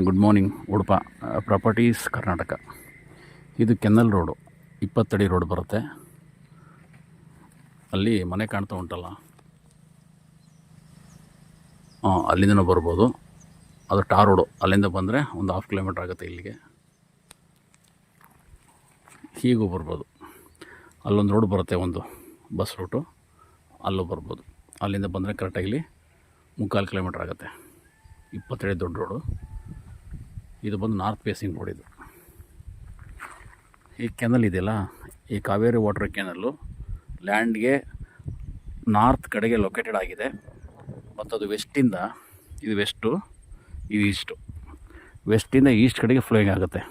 Good morning Udupa properties Karnataka. ಇದು ಕೆನ್ನಲ್ road, 20 ಅಡಿ road ಬರುತ್ತೆ. ಅಲ್ಲಿ ಮನೆ ಕಾಣ್ತಾ ಉಂಟಲ್ಲ, ಅಲ್ಲಿಂದನೂ ಬರ್ಬೋದು. ಅದು ಟಾರ್ ರೋಡು, ಅಲ್ಲಿಂದ ಬಂದರೆ ಒಂದು 1/2 ಕಿಲೋಮೀಟ್ರ್ ಆಗುತ್ತೆ ಇಲ್ಲಿಗೆ. ಹೀಗೂ ಬರ್ಬೋದು. ಅಲ್ಲೊಂದು ರೋಡ್ ಬರುತ್ತೆ, ಒಂದು ಬಸ್ ರೂಟು, ಅಲ್ಲೂ ಬರ್ಬೋದು. ಅಲ್ಲಿಂದ ಬಂದರೆ ಕರೆಕ್ಟಾಗಿ ಇಲ್ಲಿ 3/4 ಕಿಲೋಮೀಟ್ರ್ ಆಗುತ್ತೆ. 20 ಅಡಿ ದೊಡ್ಡ ರೋಡು. ಇದು ಬಂದು ನಾರ್ತ್ ಫೇಸಿಂಗ್ ರೋಡ್. ಇದು ಈ ಕೆನಲ್ ಇದೆಯಲ್ಲ, ಈ ಕಾವೇರಿ ವಾಟರ್ ಕೆನಲ್ಲು ಲ್ಯಾಂಡ್ಗೆ ನಾರ್ತ್ ಕಡೆಗೆ ಲೊಕೇಟೆಡ್ ಆಗಿದೆ. ಮತ್ತು ಅದು ವೆಸ್ಟಿಂದ, ಇದು ವೆಸ್ಟು, ಇದು ಈಸ್ಟು. ವೆಸ್ಟಿಂದ ಈಸ್ಟ್ ಕಡೆಗೆ ಫ್ಲೋಯಿಂಗ್ ಆಗುತ್ತೆ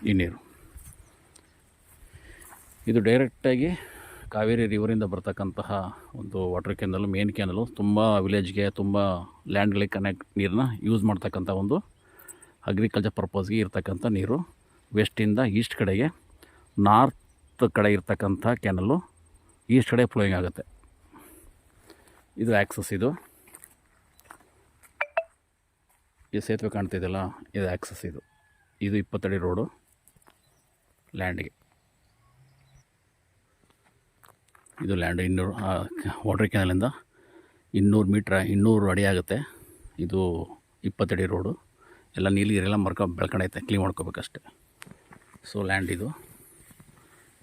ಈ ನೀರು. ಇದು ಡೈರೆಕ್ಟಾಗಿ ಕಾವೇರಿ ರಿವರಿಂದ ಬರ್ತಕ್ಕಂತಹ ಒಂದು ವಾಟರ್ ಕೆನಲ್ಲು, ಮೇನ್ ಕೆನಲ್ಲು. ತುಂಬ ವಿಲೇಜ್ಗೆ, ತುಂಬ ಲ್ಯಾಂಡ್ಗಳಿಗೆ ನೀರನ್ನ ಯೂಸ್ ಮಾಡ್ತಕ್ಕಂಥ ಒಂದು ಅಗ್ರಿಕಲ್ಚರ್ ಪರ್ಪಸ್ಗೆ ಇರ್ತಕ್ಕಂಥ ನೀರು. ವೆಸ್ಟಿಂದ ಈಸ್ಟ್ ಕಡೆಗೆ, ನಾರ್ತ್ ಕಡೆ ಇರ್ತಕ್ಕಂಥ ಕೆನಲ್ಲು ಈಸ್ಟ್ ಕಡೆ ಫ್ಲೋಯಿಂಗ್ ಆಗುತ್ತೆ. ಇದು ಆ್ಯಕ್ಸಸ್. ಈ ಸೇತುವೆ ಕಾಣ್ತಿದೆಯಲ್ಲ, ಇದು ಆ್ಯಕ್ಸಸ್. ಇದು 20 ಅಡಿ ರೋಡು ಲ್ಯಾಂಡ್ಗೆ. ಇದು ಲ್ಯಾಂಡ್ 200 ವಾಟರ್ ಕೆನಲಿಂದ 200 ಅಡಿ ಆಗುತ್ತೆ. ಇದು 20 ಅಡಿ ರೋಡು. ಎಲ್ಲ ನೀಲಿಗೆರೆಲ್ಲ ಬೆಳ್ಕೊಂಡೈತೆ, ಕ್ಲೀನ್ ಮಾಡ್ಕೋಬೇಕಷ್ಟೆ. ಸೊ ಲ್ಯಾಂಡ್ ಇದು.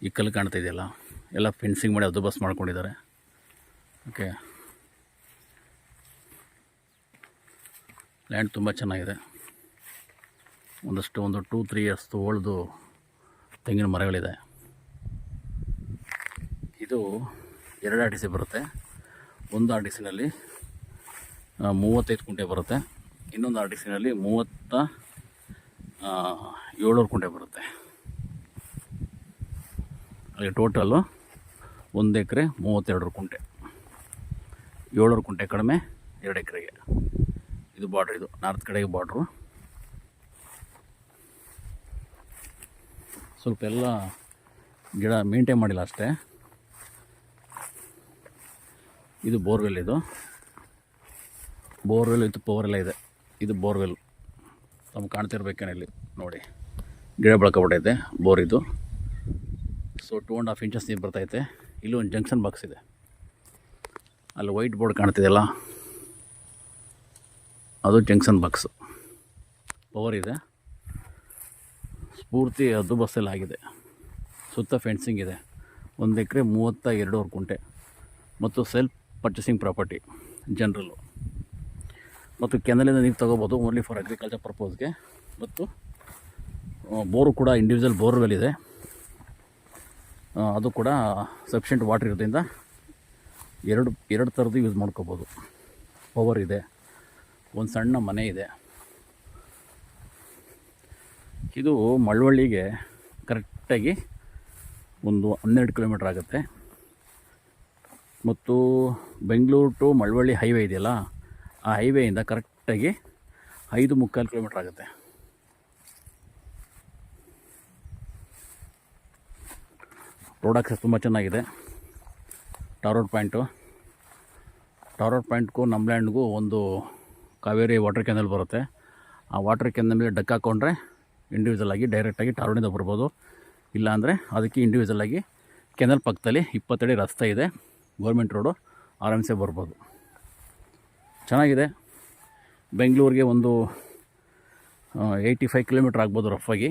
ಈ ಕಲ್ಲು ಕಾಣ್ತಾ ಇದೆಯಲ್ಲ, ಎಲ್ಲ ಫೆನ್ಸಿಂಗ್ ಮಾಡಿ ಅದು ಬಸ್ ಮಾಡ್ಕೊಂಡಿದ್ದಾರೆ. ಓಕೆ, ಲ್ಯಾಂಡ್ ತುಂಬ ಚೆನ್ನಾಗಿದೆ. ಒಂದು 2-3 ಇಯರ್ಸ್ ಓಲ್ದು ತೆಂಗಿನ ಮರಗಳಿದೆ. ಇದು 2 RDC ಬರುತ್ತೆ. ಒಂದು RDCನಲ್ಲಿ 35 ಕುಂಟೆ ಬರುತ್ತೆ. ಇನ್ನೊಂದು RDCನಲ್ಲಿ 700 ಕುಂಟೆ ಬರುತ್ತೆ. ಅಲ್ಲಿ ಟೋಟಲು 1 ಎಕರೆ 32 ಕುಂಟೆ. 700 ಕುಂಟೆ ಕಡಿಮೆ 2 ಎಕರೆಗೆ. ಇದು ಬಾರ್ಡ್ರ್, ಇದು ನಾರ್ತ್ ಕಡೆಗೆ ಬಾರ್ಡ್ರು. ಸ್ವಲ್ಪ ಎಲ್ಲ ಗಿಡ ಮೇಂಟೈನ್ ಮಾಡಿಲ್ಲ ಅಷ್ಟೇ. ಇದು ಬೋರ್ವೆಲ್. ಇದು ಬೋರ್ವೆಲ್ ವಿತ್ ಪವರ್ ಎಲ್ಲ ಇದೆ. ಇದು ಬೋರ್ವೆಲ್ ನಮ್ಗೆ ಕಾಣ್ತಿರ್ಬೇಕೇನೆ. ಇಲ್ಲಿ ನೋಡಿ, ಗಿಡ ಬೆಳ್ಕೊಬಿಟ್ಟೈತೆ ಬೋರ್ ಇದು. ಸೊ 2.5 ಇಂಚಸ್ ನೀರು ಬರ್ತೈತೆ. ಇಲ್ಲಿ ಒಂದು ಜಂಕ್ಷನ್ ಬಾಕ್ಸ್ ಇದೆ. ಅಲ್ಲಿ ವೈಟ್ ಬೋರ್ಡ್ ಕಾಣ್ತಿದೆಯಲ್ಲ, ಅದು ಜಂಕ್ಷನ್ ಬಾಕ್ಸು. ಪವರ್ ಇದೆ. ಸ್ಫೂರ್ತಿ ಅದು ಬಸ್ಸೆಲ್ಲ ಆಗಿದೆ. ಸುತ್ತ ಫೆನ್ಸಿಂಗ್ ಇದೆ. 1 ಎಕರೆ 32 ಕುಂಟೆ. ಮತ್ತು ಸೆಲ್ಫ್ ಪರ್ಚೇಸಿಂಗ್ ಪ್ರಾಪರ್ಟಿ, ಜನರಲ್ಲು. ಮತ್ತು ಕೆನಲಿಂದ ನೀರು ತೊಗೋಬೋದು, ಓನ್ಲಿ ಫಾರ್ ಅಗ್ರಿಕಲ್ಚರ್ ಪರ್ಪಸ್ಗೆ. ಮತ್ತು ಬೋರು ಕೂಡ ಇಂಡಿವಿಜುವಲ್ ಬೋರ್ವೆಲ್ ಇದೆ. ಅದು ಕೂಡ ಸಫಿಷಿಯೆಂಟ್ ವಾಟರ್ ಇರೋದ್ರಿಂದ ಎರಡು ಥರದ್ದು ಯೂಸ್ ಮಾಡ್ಕೋಬೋದು. ಪವರ್ ಇದೆ. ಒಂದು ಸಣ್ಣ ಮನೆ ಇದೆ. ಇದು ಮಳವಳ್ಳಿಗೆ ಕರೆಕ್ಟಾಗಿ ಒಂದು 12 ಕಿಲೋಮೀಟ್ರ್ ಆಗುತ್ತೆ. ಮತ್ತು ಬೆಂಗಳೂರು ಟು ಮಳವಳ್ಳಿ ಹೈವೇ ಇದೆಯಲ್ಲ, ಆ ಹೈವೇಯಿಂದ ಕರೆಕ್ಟಾಗಿ 5.25 ಕಿಲೋಮೀಟ್ರ್ ಆಗುತ್ತೆ. ರೋಡ್ ಆಕ್ಸೆಸ್ ತುಂಬ ಚೆನ್ನಾಗಿದೆ. ಟಾರ್ ರೋಡ್ ಪಾಯಿಂಟ್ಗೂ ನಮ್ಮ ಲ್ಯಾಂಡ್ಗೂ ಒಂದು ಕಾವೇರಿ ವಾಟರ್ ಕೆನಲ್ ಬರುತ್ತೆ. ಆ ವಾಟರ್ ಕೆನಲ್ ಮೇಲೆ ಡಕ್ ಹಾಕ್ಕೊಂಡ್ರೆ ಇಂಡಿವಿಜುವಲ್ ಆಗಿ ಡೈರೆಕ್ಟಾಗಿ ಟಾರ್ ರೋಡಿಂದ ಬರ್ಬೋದು. ಇಲ್ಲಾಂದರೆ ಅದಕ್ಕೆ ಇಂಡಿವಿಜುವಲ್ ಆಗಿ ಕೆನಲ್ ಪಕ್ಕದಲ್ಲಿ 20 ಅಡಿ ರಸ್ತೆ ಇದೆ, ಗೌರ್ಮೆಂಟ್ ರೋಡು, ಆರಾಮ್ಸೆ ಬರ್ಬೋದು. ಚೆನ್ನಾಗಿದೆ. ಬೆಂಗಳೂರಿಗೆ ಒಂದು 85 ಕಿಲೋಮೀಟ್ರ್ ಆಗ್ಬೋದು ರಫಾಗಿ.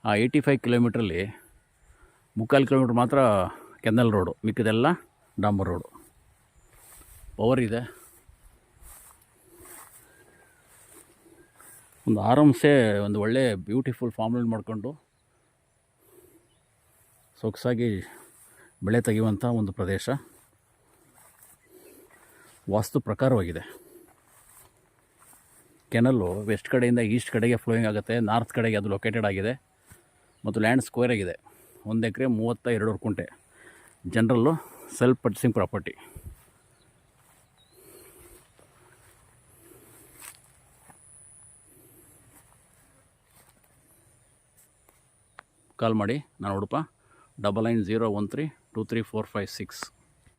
ಆ 85 ಕಿಲೋಮೀಟ್ರಲ್ಲಿ 3/4 ಕಿಲೋಮೀಟ್ರ್ ಮಾತ್ರ ಕೆನಲ್ ರೋಡು, ಮಿಕ್ಕಿದೆಲ್ಲ ಡಾಂಬರ್ ರೋಡು. ಪವರ್ ಇದೆ. ಒಂದು ಆರಾಮ್ಸೆ ಒಂದು ಒಳ್ಳೆ ಬ್ಯೂಟಿಫುಲ್ ಫಾರ್ಮ್ಲ್ಯಾಂಡ್ ಮಾಡಿಕೊಂಡು ಸೊಗಸಾಗಿ ಬೆಳೆ ತೆಗೆಯುವಂಥ ಒಂದು ಪ್ರದೇಶ. ವಾಸ್ತು ಪ್ರಕಾರವಾಗಿದೆ. ಕೆನಲ್ಲು ವೆಸ್ಟ್ ಕಡೆಯಿಂದ ಈಸ್ಟ್ ಕಡೆಗೆ ಫ್ಲೋಯಿಂಗ್ ಆಗುತ್ತೆ. ನಾರ್ತ್ ಕಡೆಗೆ ಅದು ಲೊಕೇಟೆಡ್ ಆಗಿದೆ. ಮತ್ತು ಲ್ಯಾಂಡ್ ಸ್ಕ್ವೇರ್ ಆಗಿದೆ. 1 ಎಕರೆ 32 ಕುಂಟೆ. ಜನರಲ್ಲು ಸೆಲ್ಫ್ ಪರ್ಚೇಸಿಂಗ್ ಪ್ರಾಪರ್ಟಿ. ಕಾಲ್ ಮಾಡಿ. ನಾನು ಉಡುಪ 9901323456.